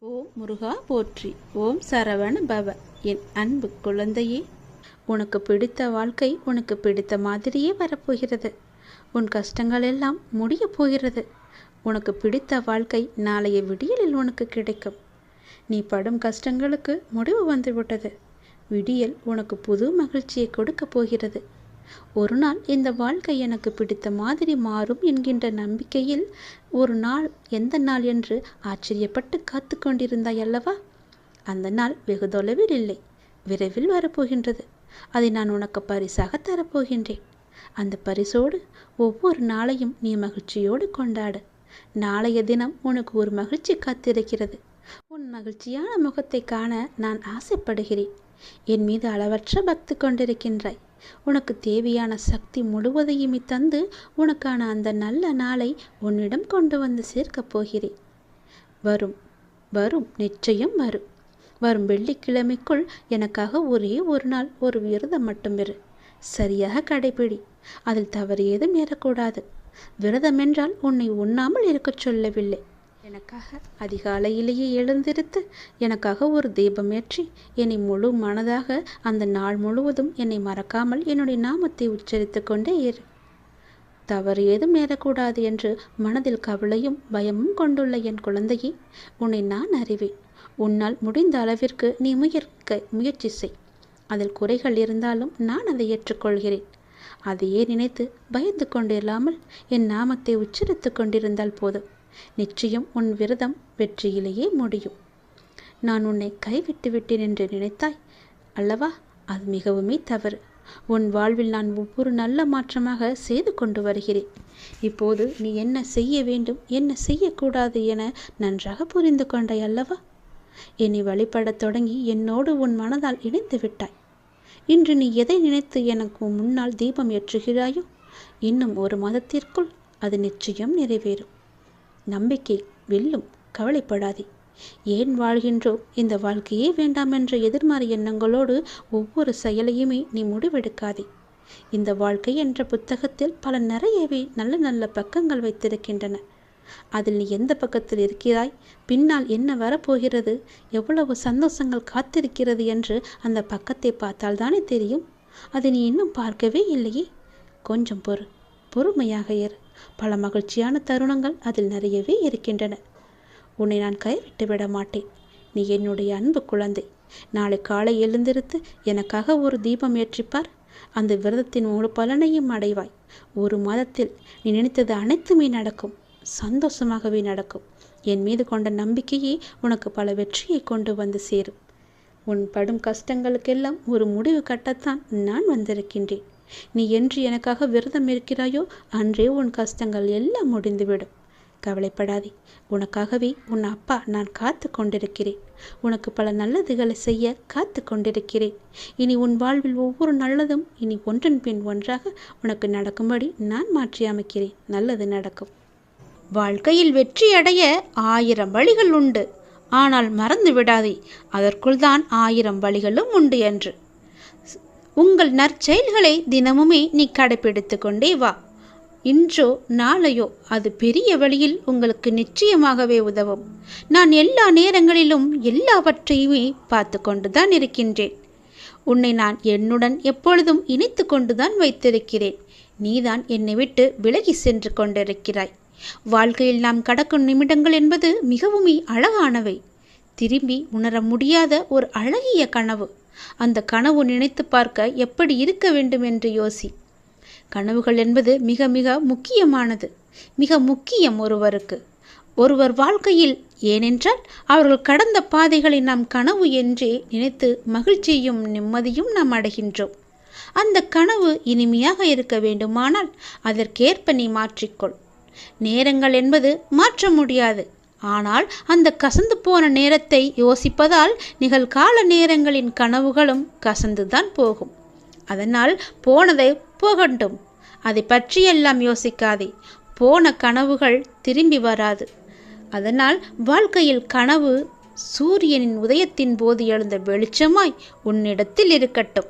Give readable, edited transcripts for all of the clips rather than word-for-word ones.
ஓம் முருகா போற்றி. ஓம் சரவண பவ. என் அன்பு குழந்தையே, உனக்கு பிடித்த வாழ்க்கை உனக்கு பிடித்த மாதிரியே வரப்போகிறது. உன் கஷ்டங்கள் எல்லாம் முடிய போகிறது. உனக்கு பிடித்த வாழ்க்கை நாளைய விடியலில் உனக்கு கிடைக்கும். நீ படும் கஷ்டங்களுக்கு முடிவு வந்துவிட்டது. விடியல் உனக்கு புது மகிழ்ச்சியை கொடுக்க போகிறது. ஒரு நாள் இந்த வாழ்க்கை எனக்கு பிடித்த மாதிரி மாறும் என்கின்ற நம்பிக்கையில் ஒரு நாள் எந்த நாள் என்று ஆச்சரியப்பட்டு காத்து கொண்டிருந்தாய் அல்லவா? அந்த நாள் வெகு தொலைவில் இல்லை, விரைவில் வரப்போகின்றது. அதை நான் உனக்கு பரிசாக தரப்போகின்றேன். அந்த பரிசோடு ஒவ்வொரு நாளையும் நீ மகிழ்ச்சியோடு கொண்டாடு. நாளைய தினம் உனக்கு ஒரு மகிழ்ச்சி காத்திருக்கிறது. உன் மகிழ்ச்சியான முகத்தை காண நான் ஆசைப்படுகிறேன். என் மீது அளவற்ற பக்தி கொண்டிருக்கின்றாய். உனக்கு தேவையான சக்தி முழுவதையுமே தந்து உனக்கான அந்த நல்ல நாளை உன்னிடம் கொண்டு வந்து சேர்க்கப் போகிறேன். வரும் வரும் நிச்சயம் வரும். வரும் வெள்ளிக்கிழமைக்குள் எனக்காக ஒரே ஒரு நாள் ஒரு விரதம் மட்டும் இரு. சரியாக கடைபிடி. அதில் தவறு ஏதும் ஏறக்கூடாது. விரதம் என்றால் உன்னை உண்ணாமல் இருக்கச் சொல்லவில்லை. எனக்காக அதிகாலையிலேயே எழுந்திருத்து எனக்காக ஒரு தீபம் ஏற்றி என்னை முழு மனதாக அந்த நாள் முழுவதும் என்னை மறக்காமல் என்னுடைய நாமத்தை உச்சரித்து கொண்டே இரு. தவறு ஏதும் நேரக்கூடாது என்று மனதில் கவலையும் பயமும் கொண்டுள்ள என் குழந்தையே, உன்னை நான் அறிவேன். உன்னால் முடிந்த அளவிற்கு நீ முயற்சி செய். அதில் குறைகள் இருந்தாலும் நான் அதை ஏற்றுக்கொள்கிறேன். அதையே நினைத்து பயந்து கொண்டில்லாமல் என் நாமத்தை உச்சரித்து கொண்டிருந்தால் போதும். நிச்சயம் உன் விரதம் வெற்றியிலேயே முடியும். நான் உன்னை கைவிட்டு விட்டேன் என்று நினைத்தாய் அல்லவா? அது மிகவுமே தவறு. உன் வாழ்வில் நான் ஒவ்வொரு நல்ல மாற்றமாக செய்து கொண்டு வருகிறேன். இப்போது நீ என்ன செய்ய வேண்டும், என்ன செய்யக்கூடாது என நன்றாக புரிந்து கொண்டாய் அல்லவா? என்னை வழிபடத் தொடங்கி என்னோடு உன் மனதால் இணைந்து விட்டாய். இன்று நீ எதை நினைத்து எனக்கு முன்னால் தீபம் ஏற்றுகிறாயோ, இன்னும் ஒரு மாதத்திற்குள் அது நிச்சயம் நிறைவேறும். நம்பிக்கை வெல்லும். கவலைப்படாதே. ஏன் வாழ்கின்றோம், இந்த வாழ்க்கையே வேண்டாம் என்ற எதிர்மறை எண்ணங்களோடு ஒவ்வொரு செயலையுமே நீ முடிவெடுக்காதே. இந்த வாழ்க்கை என்ற புத்தகத்தில் நிறையவே நல்ல நல்ல பக்கங்கள் வைத்திருக்கின்றன. அதில் நீ எந்த பக்கத்தில் இருக்கிறாய், பின்னால் என்ன வரப்போகிறது, எவ்வளவு சந்தோஷங்கள் காத்திருக்கிறது என்று அந்த பக்கத்தை பார்த்தால்தானே தெரியும். அதை நீ இன்னும் பார்க்கவே இல்லையே. கொஞ்சம் பொறுமையாக இரு. பல மகிழ்ச்சியான தருணங்கள் அதில் நிறையவே இருக்கின்றன. உன்னை நான் கைவிட்டு விட மாட்டேன். நீ என்னுடைய அன்பு குழந்தை. நாளை காலை எழுந்திருத்து எனக்காக ஒரு தீபம் ஏற்றிப்பார். அந்த விரதத்தின் முழு பலனையும் அடைவாய். ஒரு மாதத்தில் நீ நினைத்தது அனைத்துமே நடக்கும். சந்தோஷமாகவே நடக்கும். என் மீது கொண்ட நம்பிக்கையே உனக்கு பல வெற்றியை கொண்டு வந்து சேரும். உன் படும் கஷ்டங்களுக்கெல்லாம் ஒரு முடிவு கட்டத்தான் நான் வந்திருக்கின்றேன். நீ என்று எனக்காக விரதம் இருக்கிறாயோ அன்றே உன் கஷ்டங்கள் எல்லாம் முடிந்துவிடும். கவலைப்படாதே. உனக்காகவே உன் அப்பா நான் காத்து கொண்டிருக்கிறேன். உனக்கு பல நல்லதுகளை செய்ய காத்து கொண்டிருக்கிறேன். இனி உன் வாழ்வில் ஒவ்வொரு நல்லதும் இனி ஒன்றன் பின் ஒன்றாக உனக்கு நடக்கும்படி நான் மாற்றி அமைக்கிறேன். நல்லது நடக்கும். வாழ்க்கையில் வெற்றி அடைய 1000 வழிகள் உண்டு. ஆனால் மறந்து விடாதே, அதற்குள் தான் 1000 வழிகளும் உண்டு என்று. உங்கள் நற்செயல்களை தினமுமே நீ கடைபிடித்து கொண்டே வா. இன்றோ நாளையோ அது பெரிய வழியில் உங்களுக்கு நிச்சயமாகவே உதவும். நான் எல்லா நேரங்களிலும் எல்லாவற்றையுமே பார்த்து கொண்டுதான் இருக்கின்றேன். உன்னை நான் என்னுடன் எப்பொழுதும் இணைத்து கொண்டுதான் வைத்திருக்கிறேன். நீதான் என்னை விட்டு விலகி சென்று கொண்டிருக்கிறாய். வாழ்க்கையில் நாம் கடக்கும் நிமிடங்கள் என்பது மிகவும் அழகானவை. திரும்பி உணர முடியாத ஒரு அழகிய கனவு. அந்த கனவு நினைத்து பார்க்க எப்படி இருக்க வேண்டும் என்று யோசி. கனவுகள் என்பது மிக மிக முக்கியமானது. மிக முக்கியம் ஒருவர் வாழ்க்கையில். ஏனென்றால் அவர்கள் கடந்த பாதைகளை நாம் கனவு என்றே நினைத்து மகிழ்ச்சியும் நிம்மதியும் நாம் அடைகின்றோம். அந்த கனவு இனிமையாக இருக்க வேண்டுமானால் அதற்கேற்ப நீ மாற்றிக்கொள். நேரங்கள் என்பது மாற்ற முடியாது. ஆனால் அந்த கசந்து போன நேரத்தை யோசிப்பதால் நிகழ்கால நேரங்களின் கனவுகளும் கசந்துதான் போகும். அதனால் போனதை போகட்டும், அதை பற்றியெல்லாம் யோசிக்காதே. போன கனவுகள் திரும்பி வராது. அதனால் வாழ்க்கையில் கனவு சூரியனின் உதயத்தின் போது எழுந்த வெளிச்சமாய் உன்னிடத்தில் இருக்கட்டும்.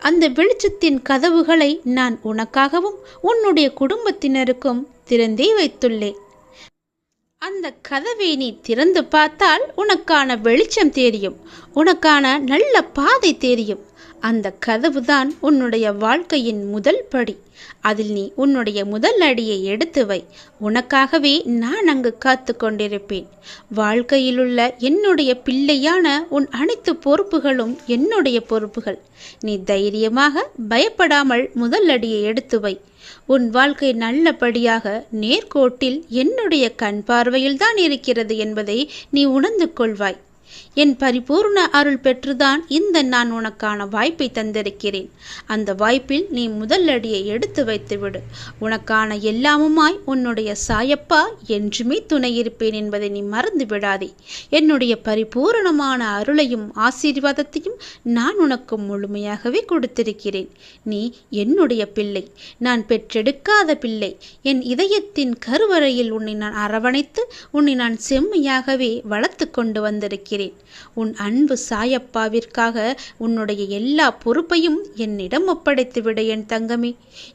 அந்த வெளிச்சத்தின் கதவுகளை நான் உனக்காகவும் உன்னுடைய குடும்பத்தினருக்கும் திறந்தே வைத்துள்ளேன். அந்த கதவை நீ திறந்து பார்த்தால் உனக்கான வெளிச்சம் தெரியும், உனக்கான நல்ல பாதை தெரியும். அந்த கதவு தான் உன்னுடைய வாழ்க்கையின் முதல் படி. அதில் நீ உன்னுடைய முதல் அடியை எடுத்து வை. உனக்காகவே நான் அங்கு காத்து கொண்டிருப்பேன். வாழ்க்கையிலுள்ள என்னுடைய பிள்ளையான உன் அனைத்து பொறுப்புகளும் என்னுடைய பொறுப்புகள். நீ தைரியமாக பயப்படாமல் முதல் அடியை எடுத்து வை. உன் வாழ்க்கை நல்லபடியாக நேர்கோட்டில் என்னுடைய கண் பார்வையில்தான் இருக்கிறது என்பதை நீ உணர்ந்து கொள்வாய். என் பரிபூர்ண அருள் பெற்றுதான் நான் உனக்கான வாய்ப்பை தந்திருக்கிறேன். அந்த வாய்ப்பில் நீ முதல் அடியை எடுத்து வைத்துவிடு. உனக்கான எல்லாமுமாய் உன்னுடைய சாயப்பா என்றுமே துணை இருப்பேன் என்பதை நீ மறந்து விடாதே. என்னுடைய பரிபூரணமான அருளையும் ஆசீர்வாதத்தையும் நான் உனக்கு முழுமையாகவே கொடுத்திருக்கிறேன். நீ என்னுடைய பிள்ளை, நான் பெற்றெடுக்காத பிள்ளை. என் இதயத்தின் கருவறையில் உன்னை நான் அரவணைத்து உன்னை நான் செம்மையாகவே வளர்த்து கொண்டு வந்திருக்கிறேன். உன் அன்பு சாயப்பாவிற்காக உன்னுடைய எல்லா பொறுப்பையும் என்னிடம் ஒப்படைத்துவிட என் தங்கமே.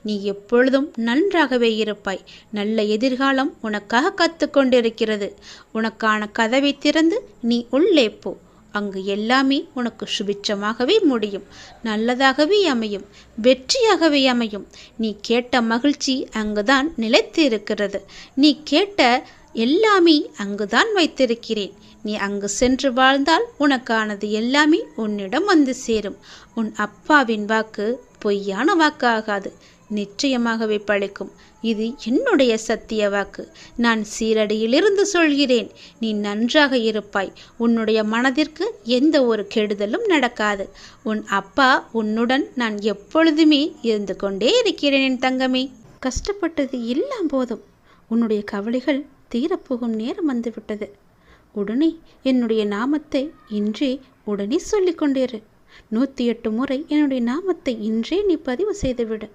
நீ எப்பொழுதும் நன்றாகவே இருப்பாய். நல்ல எதிர்காலம் உனக்காக காத்து கொண்டிருக்கிறது. உனக்கான கதவை திறந்து நீ உள்ளே போ. அங்கு எல்லாமே உனக்கு சுபிட்சமாகவே முடியும், நல்லதாகவே அமையும், வெற்றியாகவே அமையும். நீ கேட்ட மகிழ்ச்சி அங்குதான் நிலைத்து இருக்கிறது. நீ கேட்ட எல்லாமே அங்குதான் வைத்திருக்கிறேன். நீ அங்கு சென்று வாழ்ந்தால் உனக்கானது எல்லாமே உன்னிடம் வந்து சேரும். உன் அப்பாவின் வாக்கு பொய்யான வாக்கு ஆகாது, நிச்சயமாகவே பழிக்கும். இது என்னுடைய சத்திய வாக்கு. நான் சீரடியிலிருந்து சொல்கிறேன். நீ நன்றாக இருப்பாய். உன்னுடைய மனதிற்கு எந்த ஒரு கெடுதலும் நடக்காது. உன் அப்பா உன்னுடன் நான் எப்பொழுதுமே இருந்து கொண்டே இருக்கிறேன் என் தங்கமே. கஷ்டப்பட்டது எல்லாம் போதும். உன்னுடைய கவலைகள் தீரப்போகும் நேரம் வந்துவிட்டது. உடனே என்னுடைய நாமத்தை இன்றே உடனே சொல்லிக் கொண்டிரு. 108 முறை என்னுடைய நாமத்தை இன்றே நீ பதிவு செய்துவிடு.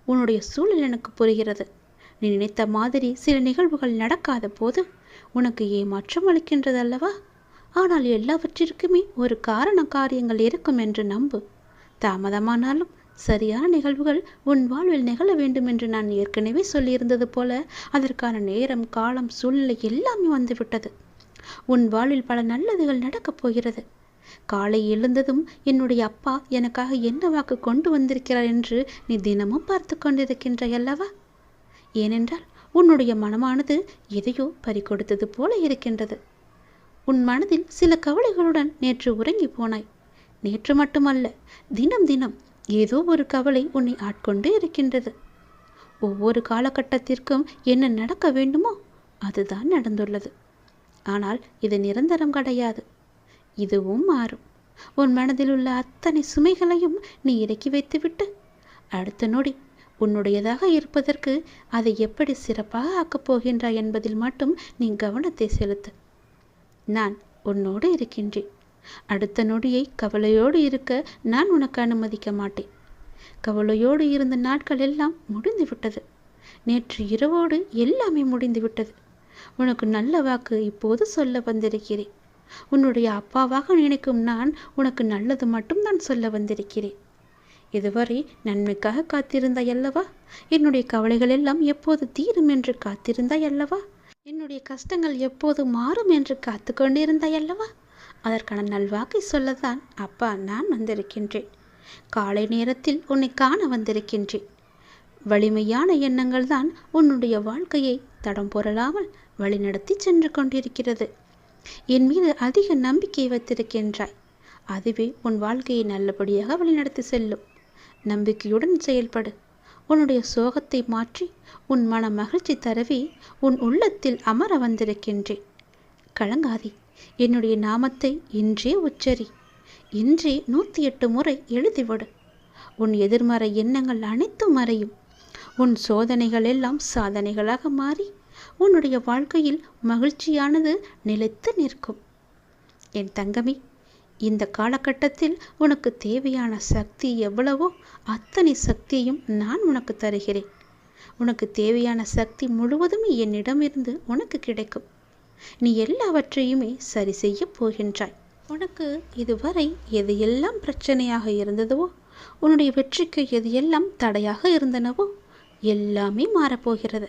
உன்னுடைய சூழல் எனக்கு புரிகிறது. நீ நினைத்த மாதிரி சில நிகழ்வுகள் நடக்காத போது உனக்கு ஏமாற்றம் அளிக்கின்றது அல்லவா? ஆனால் எல்லாவற்றிற்குமே ஒரு காரியங்கள் இருக்கும் என்று நம்பு. தாமதமானாலும் சரியான நிகழ்வுகள் உன் வாழ்வில் நிகழ வேண்டும் என்று நான் ஏற்கனவே சொல்லியிருந்தது போல அதற்கான நேரம், காலம், சூழ்நிலை எல்லாமே வந்துவிட்டது. உன் வாழ்வில் பல நல்லதுகள் நடக்கப் போகிறது. காலை எழுந்ததும் என்னுடைய அப்பா எனக்காக என்ன வாக்கு கொண்டு வந்திருக்கிறார் என்று நீ தினமும் பார்த்து கொண்டிருக்கின்றாய் அல்லவா? ஏனென்றால் உன்னுடைய மனமானது எதையோ பறிகொடுத்தது போல இருக்கின்றது. உன் மனதில் சில கவலைகளுடன் நேற்று உறங்கி போனாய். நேற்று மட்டுமல்ல, தினம் தினம் ஏதோ ஒரு கவலை உன்னை ஆட்கொண்டு இருக்கின்றது. ஒவ்வொரு காலகட்டத்திற்கும் என்ன நடக்க வேண்டுமோ அதுதான் நடந்துள்ளது. ஆனால் இது நிரந்தரம் கிடையாது. இதுவும் மாறும். உன் மனதில் உள்ள அத்தனை சுமைகளையும் நீ இறக்கி வைத்துவிட்டு அடுத்த நொடி உன்னுடையதாக இருப்பதற்கு அதை எப்படி சிறப்பாக ஆக்கப் போகின்றாய் என்பதில் மட்டும் நீ கவனத்தை செலுத்து. நான் உன்னோடு இருக்கின்றேன். அடுத்த நொடியை கவலையோடு இருக்க நான் உனக்கு அனுமதிக்க மாட்டேன். கவலையோடு இருந்த நாட்கள் எல்லாம் முடிந்துவிட்டது. நேற்று இரவோடு எல்லாமே முடிந்துவிட்டது. உனக்கு நல்ல வாக்கு இப்போது சொல்ல வந்திருக்கிறேன். உன்னுடைய அப்பாவாக நினைக்கும் நான் உனக்கு நல்லது மட்டும் நான் சொல்ல வந்திருக்கிறேன். இதுவரை நன்மைக்காக காத்திருந்தாய் அல்லவா? என்னுடைய கவலைகள் எல்லாம் எப்போது தீரும் என்று காத்திருந்தாய் அல்லவா? என்னுடைய கஷ்டங்கள் எப்போது மாறும் என்று காத்து கொண்டிருந்தாய் அல்லவா? அதற்கான நல்வாக்கை சொல்லத்தான் அப்பா நான் வந்திருக்கின்றேன். காலை நேரத்தில் உன்னை காண வந்திருக்கின்றேன். வலிமையான எண்ணங்கள் தான் உன்னுடைய வாழ்க்கையை தடம் பொறலாமல் வழிநடத்தி சென்று கொண்டிருக்கிறது. என் மீது அதிக நம்பிக்கை வைத்திருக்கின்றாய். அதுவே உன் வாழ்க்கையை நல்லபடியாக வழிநடத்தி செல்லும். நம்பிக்கையுடன் செயல்படு. உன்னுடைய சோகத்தை மாற்றி உன் மன மகிழ்ச்சி தரவே உன் உள்ளத்தில் அமர வந்திருக்கின்றேன். கலங்காதே. என்னுடைய நாமத்தை இன்றே உச்சரி. இன்றே 108 முறை எழுதிவிடு. உன் எதிர்மறை எண்ணங்கள் அனைத்தும் மறையும். உன் சோதனைகள் எல்லாம் சாதனைகளாக மாறி உன்னுடைய வாழ்க்கையில் மகிழ்ச்சியானது நிலைத்து நிற்கும். என் தங்கமே, இந்த காலகட்டத்தில் உனக்கு தேவையான சக்தி எவ்வளவோ அத்தனை சக்தியையும் நான் உனக்கு தருகிறேன். உனக்கு தேவையான சக்தி முழுவதும் என்னிடமிருந்து உனக்கு கிடைக்கும். நீ எல்லாவற்றையுமே சரி செய்ய போகின்றாய். உனக்கு இதுவரை எது எல்லாம் பிரச்சனையாக இருந்ததோ, உன்னுடைய வெற்றிக்கு எது எல்லாம் தடையாக இருந்தனவோ எல்லாமே மாறப்போகிறது.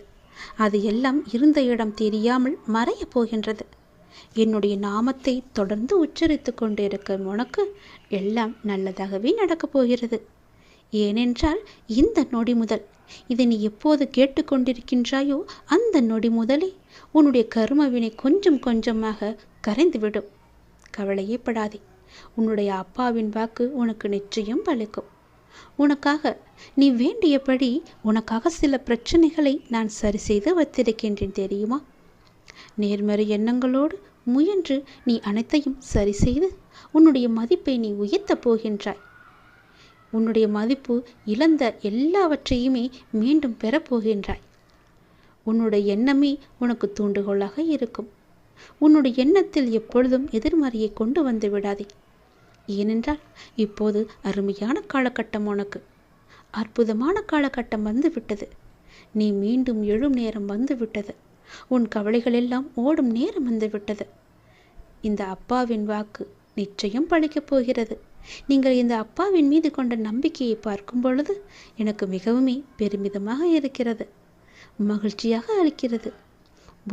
அது எல்லாம் இருந்த இடம் தெரியாமல் மறையப் போகின்றது. என்னுடைய நாமத்தை தொடர்ந்து உச்சரித்து கொண்டிருக்கும் உனக்கு எல்லாம் நல்லதாகவே நடக்கப் போகிறது. ஏனென்றால் இந்த நொடி முதல், இதை நீ எப்போது கேட்டுக்கொண்டிருக்கின்றாயோ அந்த நொடி முதலே உன்னுடைய கர்மவினை கொஞ்சம் கொஞ்சமாக கரைந்துவிடும். கவலையே படாதே. உன்னுடைய அப்பாவின் வாக்கு உனக்கு நிச்சயம் பலிக்கும். உனக்காக நீ வேண்டியபடி உனக்காக சில பிரச்சனைகளை நான் சரி செய்து வைத்திருக்கின்றேன் தெரியுமா? நேர்மறை எண்ணங்களோடு முயன்று நீ அனைத்தையும் சரி செய்து உன்னுடைய மதிப்பை நீ உயர்த்தப் போகின்றாய். உன்னுடைய மதிப்பு இழந்த எல்லாவற்றையுமே மீண்டும் பெறப்போகின்றாய். உன்னுடைய எண்ணமே உனக்கு தூண்டுகோலாக இருக்கும். உன்னுடைய எண்ணத்தில் எப்பொழுதும் எதிர்மறையை கொண்டு வந்து விடாதே. ஏனென்றால் இப்போது அருமையான காலகட்டம், உனக்கு அற்புதமான காலகட்டம் வந்துவிட்டது. நீ மீண்டும் எழும் நேரம் வந்துவிட்டது. உன் கவலைகள் எல்லாம் ஓடும் நேரம் வந்துவிட்டது. இந்த அப்பாவின் வாக்கு நிச்சயம் பலிக்கப் போகிறது. நீங்கள் இந்த அப்பாவின் மீது கொண்ட நம்பிக்கையை பார்க்கும் பொழுது எனக்கு மிகவும் பெருமிதமாக இருக்கிறது, மகிழ்ச்சியாக அளிக்கிறது.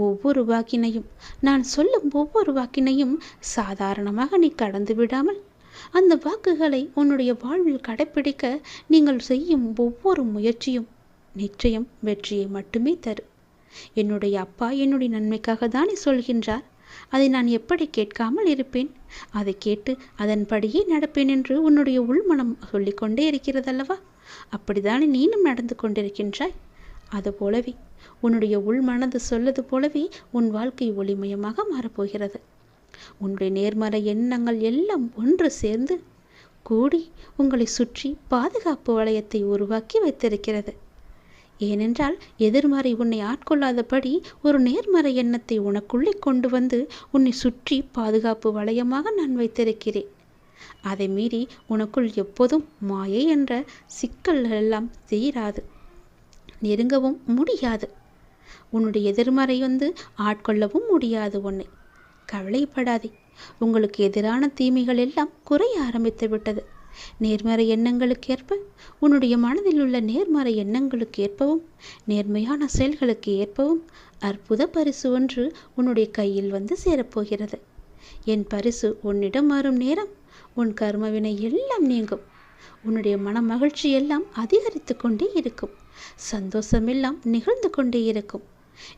ஒவ்வொரு வாக்கினையும், நான் சொல்லும் ஒவ்வொரு வாக்கினையும் சாதாரணமாக நீ கடந்து விடாமல் அந்த வாக்குகளை உன்னுடைய வாழ்வில் கடைப்பிடிக்க நீங்கள் செய்யும் ஒவ்வொரு முயற்சியும் நிச்சயம் வெற்றியை மட்டுமே தரும். என்னுடைய அப்பா என்னுடைய நன்மைக்காக தானே சொல்கின்றார். அதை நான் எப்படி கேட்காமல் இருப்பேன்? அதை கேட்டு அதன்படியே நடப்பேன் என்று உன்னுடைய உள்மனம் சொல்லிக்கொண்டே இருக்கிறதல்லவா? அப்படித்தானே நீனும் நடந்து கொண்டிருக்கின்றாய். அதுபோலவே உன்னுடைய உள்மனது சொல்லது போலவே உன் வாழ்க்கை ஒளிமயமாக மாறப்போகிறது. உன்னுடைய நேர்மறை எண்ணங்கள் எல்லாம் ஒன்று சேர்ந்து கூடி உங்களை சுற்றி பாதுகாப்பு வளையத்தை உருவாக்கி வைத்திருக்கிறது. ஏனென்றால் எதிர்மறை உன்னை ஆட்கொள்ளாதபடி ஒரு நேர்மறை எண்ணத்தை உனக்குள்ளே கொண்டு வந்து உன்னை சுற்றி பாதுகாப்பு வளையமாக நான் வைத்திருக்கிறேன். அதை மீறி உனக்குள் எப்போதும் மாயை என்ற சிக்கல்கள் எல்லாம் தீராது, நெருங்கவும் முடியாது. உன்னுடைய எதிர்மறை வந்து ஆட்கொள்ளவும் முடியாது உன்னை. கவலைப்படாதே. உங்களுக்கு எதிரான தீமைகள் எல்லாம் குறைய ஆரம்பித்து விட்டது. நேர்மறை எண்ணங்களுக்கு ஏற்ப, உன்னுடைய மனதில் உள்ள நேர்மறை எண்ணங்களுக்கு ஏற்பவும் நேர்மையான செயல்களுக்கு ஏற்பவும் அற்புத பரிசு ஒன்று உன்னுடைய கையில் வந்து சேரப்போகிறது. என் பரிசு உன்னிடம் வரும் நேரம் உன் கர்மவினை எல்லாம் நீங்கும். உன்னுடைய மன மகிழ்ச்சி எல்லாம் அதிகரித்து கொண்டே இருக்கும். சந்தோஷமெல்லாம் நிகழ்ந்து கொண்டே இருக்கும்.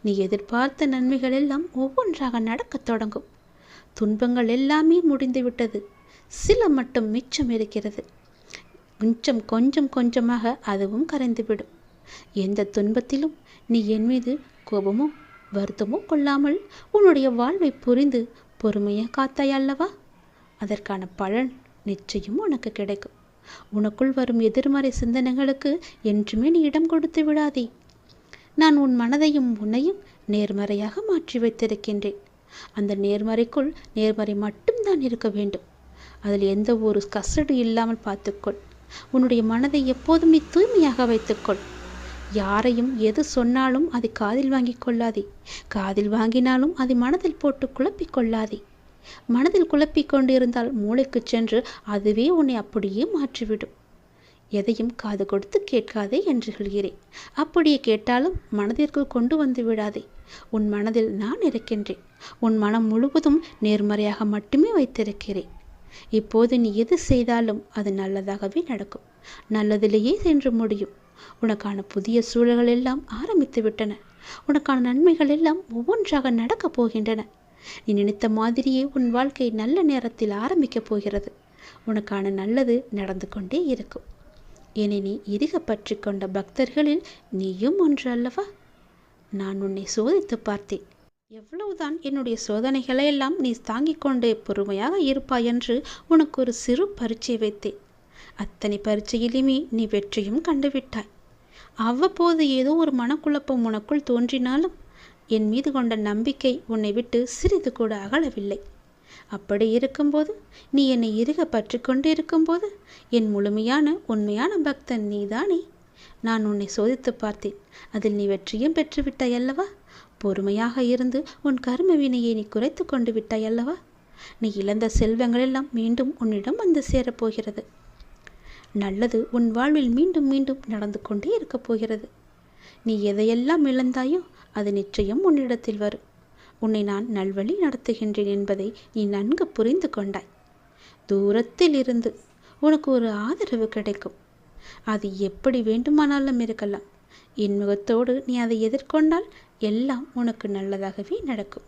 நீ எதிர்பார்த்த நன்மைகள் எல்லாம் ஒவ்வொன்றாக நடக்கத் தொடங்கும். துன்பங்கள் எல்லாமே முடிந்துவிட்டது. சில மட்டும் மிச்சம் இருக்கிறது. கொஞ்சம் கொஞ்சமாக அதுவும் கரைந்துவிடும். எந்த துன்பத்திலும் நீ என் மீது கோபமோ வருத்தமோ கொள்ளாமல் உன்னுடைய வாழ்வை புரிந்து பொறுமையாக காத்தாய் அல்லவா? அதற்கான பலன் நிச்சயம் உனக்கு கிடைக்கும். உனக்குள் வரும் எதிர்மறை சிந்தனைகளுக்கு என்றுமே நீ இடம் கொடுத்து விடாதே. நான் உன் மனதையும் உன்னையும் நேர்மறையாக மாற்றி வைத்திருக்கின்றேன். அந்த நேர்மறைக்குள் நேர்மறை மட்டும்தான் இருக்க வேண்டும். அதில் எந்த ஒரு கசடு இல்லாமல் பார்த்துக்கொள். உன்னுடைய மனதை எப்போதும் நீ தூய்மையாக வைத்துக்கொள். யாரையும் எது சொன்னாலும் அதை காதில் வாங்கி கொள்ளாதே. காதில் வாங்கினாலும் அதை மனதில் போட்டு குழப்பிக் கொள்ளாதே. மனதில் குழப்பிக் கொண்டு இருந்தால் மூளைக்கு சென்று அதுவே உன்னை அப்படியே மாற்றிவிடும். எதையும் காது கொடுத்து கேட்காதே என்று சொல்கிறேன். அப்படியே கேட்டாலும் மனதிற்குள் கொண்டு வந்து விடாதே. உன் மனதில் நான் இருக்கின்றேன். உன் மனம் முழுவதும் நேர்மறையாக மட்டுமே வைத்திருக்கிறேன். இப்போது நீ எது செய்தாலும் அது நல்லதாகவே நடக்கும். நல்லதிலேயே சென்று முடியும். உனக்கான புதிய சூழல்கள் எல்லாம் ஆரம்பித்து விட்டன. உனக்கான நன்மைகள் எல்லாம் ஒவ்வொன்றாக நடக்கப் போகின்றன. நீ நினைத்த மாதிரியே உன் வாழ்க்கை நல்ல நேரத்தில் ஆரம்பிக்கப் போகிறது. உனக்கான நல்லது நடந்து கொண்டே இருக்கும். என்னை நீ இறுக பற்றி கொண்ட பக்தர்களில் நீயும் ஒன்று அல்லவா? நான் உன்னை சோதித்து பார்த்தேன். எவ்வளவுதான் என்னுடைய சோதனைகளை எல்லாம் நீ தாங்கிக் கொண்டே பொறுமையாக இருப்பாய் என்று உனக்கு ஒரு சிறு பரீட்சை வைத்தேன். அத்தனை பரீட்சையிலுமே நீ வெற்றியும் கண்டுவிட்டாய். அவ்வப்போது ஏதோ ஒரு மனக்குழப்பம் உனக்குள் தோன்றினாலும் என் மீது கொண்ட நம்பிக்கை உன்னை விட்டு சிறிது கூட அகலவில்லை. அப்படி இருக்கும்போது, நீ என்னை இறுக பற்றி கொண்டு இருக்கும்போது, என் முழுமையான உண்மையான பக்தன் நீதானே. நான் உன்னை சோதித்து பார்த்தேன். அதில் நீ வெற்றியும் பெற்றுவிட்டாய் அல்லவா? பொறுமையாக இருந்து உன் கர்ம வினையை நீ குறைத்து கொண்டு விட்டாய் அல்லவா? நீ இழந்த செல்வங்களெல்லாம் மீண்டும் உன்னிடம் வந்து சேரப்போகிறது. நல்லது உன் வாழ்வில் மீண்டும் மீண்டும் நடந்து கொண்டே இருக்கப் போகிறது. நீ எதையெல்லாம் இழந்தாயோ அது நிச்சயம் உன்னிடத்தில் வரும். உன்னை நான் நல்வழி நடத்துகின்றேன் என்பதை நீ நன்கு புரிந்து கொண்டாய். தூரத்தில் இருந்து உனக்கு ஒரு ஆதரவு கிடைக்கும். அது எப்படி வேண்டுமானாலும் இருக்கலாம். இன்முகத்தோடு நீ அதை எதிர்கொண்டால் எல்லாம் உனக்கு நல்லதாகவே நடக்கும்.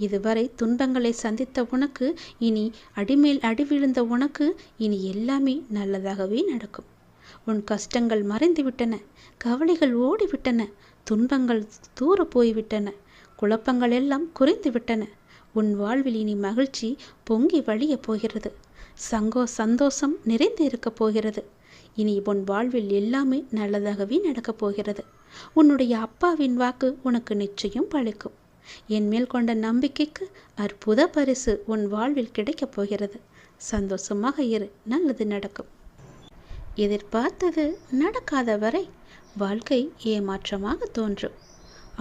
இதுவரை துன்பங்களை சந்தித்த உனக்கு இனி அடிமேல் அடி விழுந்த உனக்கு இனி எல்லாமே நல்லதாகவே நடக்கும். உன் கஷ்டங்கள் மறைந்துவிட்டன, கவலைகள் ஓடிவிட்டன, துன்பங்கள் தூர போய்விட்டன, குழப்பங்கள் எல்லாம் குறைந்துவிட்டன. உன் வாழ்வில் இனி மகிழ்ச்சி பொங்கி வழிய போகிறது. சந்தோஷம் நிறைந்து இருக்கப் போகிறது. இனி உன் வாழ்வில் எல்லாமே நல்லதாகவே நடக்கப் போகிறது. உன்னுடைய அப்பாவின் வாக்கு உனக்கு நிச்சயம் பலிக்கும். என் மேல் கொண்ட நம்பிக்கைக்கு அற்புத பரிசு உன் வாழ்வில் கிடைக்கப் போகிறது. சந்தோஷமாக இரு, நல்லது நடக்கும். எதிர்பார்த்தது நடக்காத வரை வாழ்க்கை ஏமாற்றமாக தோன்றும்.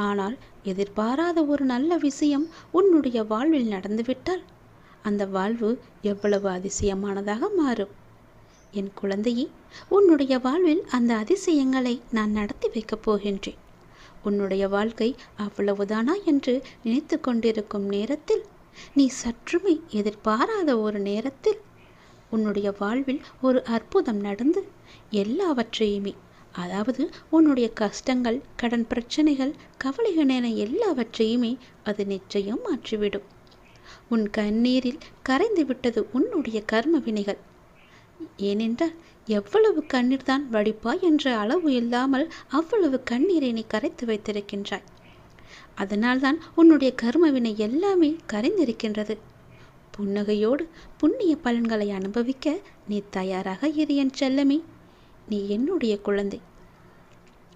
ஆனால் எதிர்பாராத ஒரு நல்ல விஷயம் உன்னுடைய வாழ்வில் நடந்துவிட்டால் அந்த வாழ்வு எவ்வளவு அதிசயமானதாக மாறும். என் குழந்தையே, உன்னுடைய வாழ்வில் அந்த அதிசயங்களை நான் நடத்தி வைக்கப் போகின்றேன். உன்னுடைய வாழ்க்கை அவ்வளவுதானா என்று நினைத்து கொண்டிருக்கும் நேரத்தில், நீ சற்றுமே எதிர்பாராத ஒரு நேரத்தில் உன்னுடைய வாழ்வில் ஒரு அற்புதம் நடந்து எல்லாவற்றையுமே, அதாவது உன்னுடைய கஷ்டங்கள், கடன் பிரச்சனைகள், கவலைகள் என எல்லாவற்றையுமே அது நிச்சயம் மாற்றிவிடும். உன் கண்ணீரில் கரைந்து விட்டது உன்னுடைய கர்ம வினைகள். ஏனென்றால் எவ்வளவு கண்ணீர் தான் வடிப்பாய் என்ற அளவு இல்லாமல் அவ்வளவு கண்ணீரை நீ கரைத்து வைத்திருக்கின்றாய். அதனால்தான் உன்னுடைய கர்மவினை எல்லாமே கரைந்திருக்கின்றது. புன்னகையோடு புண்ணிய பலன்களை அனுபவிக்க நீ தயாராக இரு என் செல்லமே. நீ என்னுடைய குழந்தை.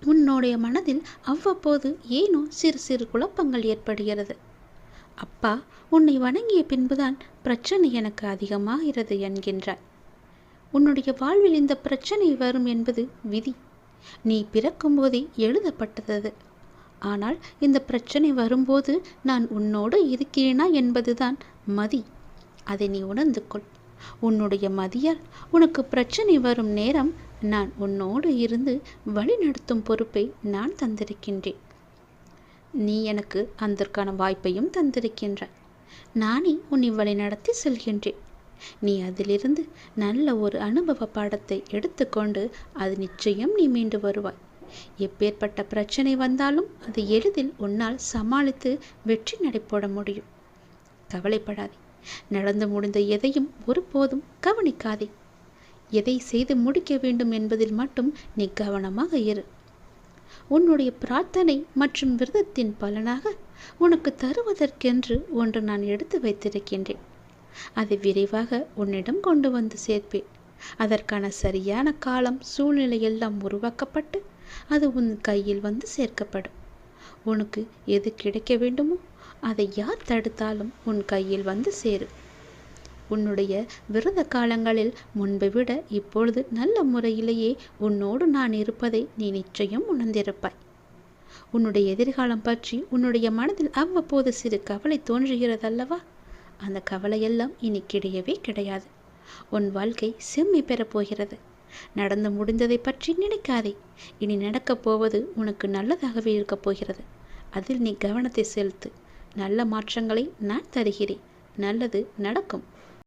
உன்னுடைய மனதில் அவ்வப்போது ஏனோ சிறு சிறு குழப்பங்கள் ஏற்படுகிறது. அப்பா உன்னை வணங்கிய பின்புதான் பிரச்சனை எனக்கு அதிகமாகிறது என்கின்றாய். உன்னுடைய வாழ்வில் இந்த பிரச்சனை வரும் என்பது விதி. நீ பிறக்கும் போதே எழுதப்பட்டது. ஆனால் இந்த பிரச்சனை வரும்போது நான் உன்னோடு இருக்கிறேனா என்பதுதான் மதி. அதை நீ உணர்ந்து கொள். உன்னுடைய மதியால் உனக்கு பிரச்சனை வரும் நேரம் நான் உன்னோடு இருந்து வழி நடத்தும் பொறுப்பை நான் தந்திருக்கின்றேன். நீ எனக்கு அதற்கான வாய்ப்பையும் தந்திருக்கின்றாய். நானே உன்னை வழி நடத்தி செல்கின்றேன். நீ அதிலிருந்து நல்ல ஒரு அனுபவ பாடத்தை எடுத்துக்கொண்டு அது நிச்சயம் நீ மீண்டு வருவாய். எப்பேற்பட்ட பிரச்சனை வந்தாலும் அது எளிதில் உன்னால் சமாளித்து வெற்றி நடைபோட முடியும். கவலைப்படாதே. நடந்து முடிந்த எதையும் ஒருபோதும் கவனிக்காதே. எதை செய்து முடிக்க வேண்டும் என்பதில் மட்டும் நீ கவனமாக இரு. உன்னுடைய பிரார்த்தனை மற்றும் விரதத்தின் பலனாக உனக்கு தருவதற்கென்று ஒன்று நான் எடுத்து வைத்திருக்கின்றேன். அதை விரைவாக உன்னிடம் கொண்டு வந்து சேர்ப்பேன். அதற்கான சரியான காலம், சூழ்நிலை எல்லாம் உருவாக்கப்பட்டு அது உன் கையில் வந்து சேர்க்கப்படும். உனக்கு எது கிடைக்க வேண்டுமோ அதை யார் தடுத்தாலும் உன் கையில் வந்து சேரும். உன்னுடைய விரத காலங்களில் முன்பை விட இப்பொழுது நல்ல முறையிலேயே உன்னோடு நான் இருப்பதை நீ நிச்சயம் உணர்ந்திருப்பாய். உன்னுடைய எதிர்காலம் பற்றி உன்னுடைய மனதில் அவ்வப்போது சிறு கவலை தோன்றுகிறதல்லவா? அந்த கவலையெல்லாம் இனி கிடையவே கிடையாது. உன் வாழ்க்கை செம்மை பெறப்போகிறது. நடந்து முடிந்ததை பற்றி நினைக்காதே. இனி நடக்கப் போவது உனக்கு நல்லதாகவே இருக்கப் போகிறது. அதில் நீ கவனத்தை செலுத்து. நல்ல மாற்றங்களை நான் தருகிறேன். நல்லது நடக்கும்.